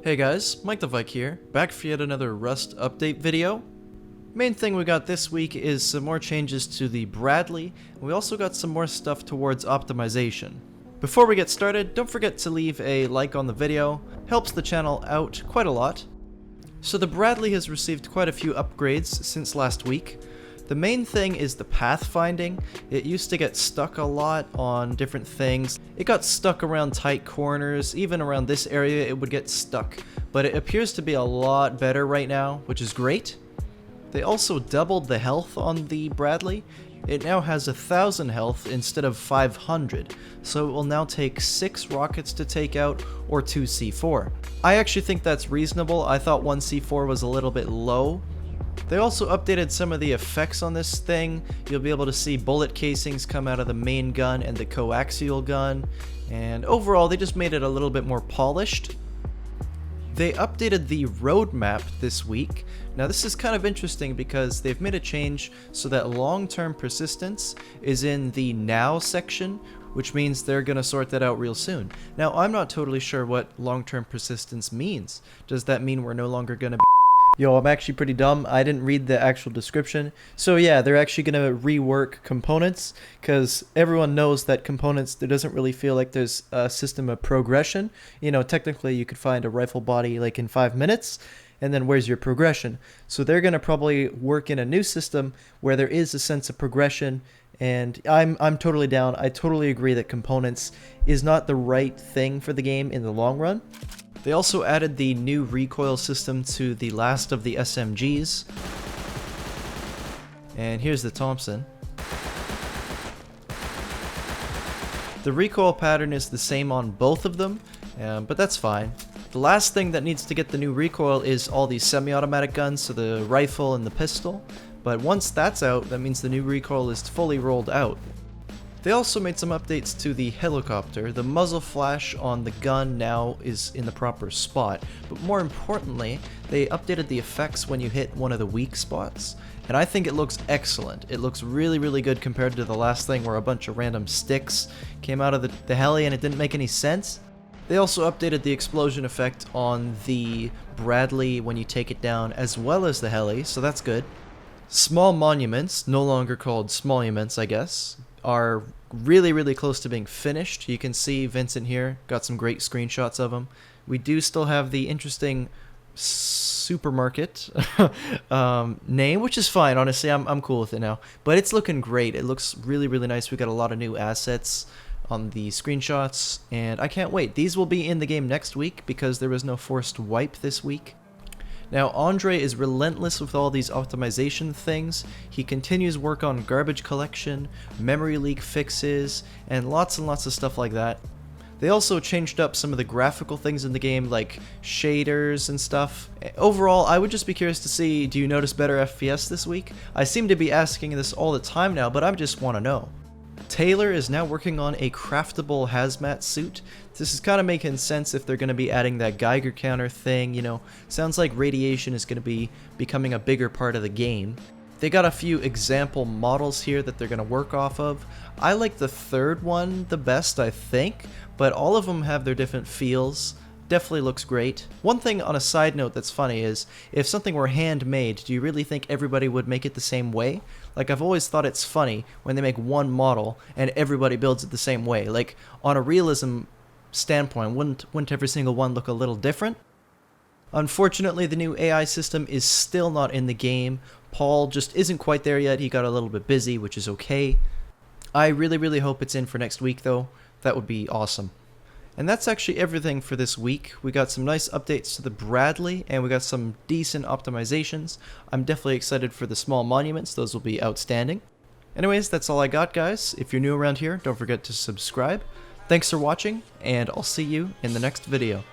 Hey guys, Mike the Vike here, back for yet another Rust update video. Main thing we got this week is some more changes to the Bradley, and we also got some more stuff towards optimization. Before we get started, don't forget to leave a like on the video, helps the channel out quite a lot. So the Bradley has received quite a few upgrades since last week. The main thing is the pathfinding. It used to get stuck a lot on different things. It got stuck around tight corners, even around this area it would get stuck. But it appears to be a lot better right now, which is great. They also doubled the health on the Bradley. It now has 1,000 health instead of 500, so it will now take 6 rockets to take out, or 2 C4. I actually think that's reasonable. I thought 1 C4 was a little bit low. They also updated some of the effects on this thing. You'll be able to see bullet casings come out of the main gun and the coaxial gun, and overall they just made it a little bit more polished. They updated the roadmap this week. Now this is kind of interesting because they've made a change so that long-term persistence is in the now section, which means they're going to sort that out real soon. Now I'm not totally sure what long-term persistence means. Does that mean we're no longer going to be... Yo, I'm actually pretty dumb. I didn't read the actual description. So yeah, they're actually going to rework components, because everyone knows that components, there doesn't really feel like there's a system of progression. You know, technically you could find a rifle body like in 5 minutes, and then where's your progression? So they're going to probably work in a new system where there is a sense of progression, and I'm totally down. I totally agree that components is not the right thing for the game in the long run. They also added the new recoil system to the last of the SMGs. And here's the Thompson. The recoil pattern is the same on both of them, but that's fine. The last thing that needs to get the new recoil is all these semi-automatic guns, so the rifle and the pistol. But once that's out, that means the new recoil is fully rolled out. They also made some updates to the helicopter. The muzzle flash on the gun now is in the proper spot, but more importantly, they updated the effects when you hit one of the weak spots, and I think it looks excellent. It looks really, really good compared to the last thing where a bunch of random sticks came out of the heli and it didn't make any sense. They also updated the explosion effect on the Bradley when you take it down, as well as the heli, so that's good. Small monuments, no longer called smalluments, I guess, are really, really close to being finished. You can see Vincent here, got some great screenshots of him. We do still have the interesting supermarket name, which is fine, honestly. I'm cool with it now. But it's looking great. It looks really, really nice. We got a lot of new assets on the screenshots, and I can't wait. These will be in the game next week because there was no forced wipe this week. Now, Andre is relentless with all these optimization things. He continues work on garbage collection, memory leak fixes, and lots of stuff like that. They also changed up some of the graphical things in the game, like shaders and stuff. Overall, I would just be curious to see, do you notice better FPS this week? I seem to be asking this all the time now, but I just want to know. Taylor is now working on a craftable hazmat suit. This is kind of making sense if they're going to be adding that Geiger counter thing, you know. Sounds like radiation is going to be becoming a bigger part of the game. They got a few example models here that they're going to work off of. I like the third one the best, I think, but all of them have their different feels. Definitely looks great. One thing on a side note that's funny is, if something were handmade, do you really think everybody would make it the same way? Like, I've always thought it's funny when they make one model and everybody builds it the same way. Like, on a realism standpoint, wouldn't every single one look a little different? Unfortunately, the new AI system is still not in the game. Paul just isn't quite there yet. He got a little bit busy, which is okay. I really, really hope it's in for next week, though. That would be awesome. And that's actually everything for this week. We got some nice updates to the Bradley, and we got some decent optimizations. I'm definitely excited for the small monuments. Those will be outstanding. Anyways, that's all I got, guys. If you're new around here, don't forget to subscribe. Thanks for watching, and I'll see you in the next video.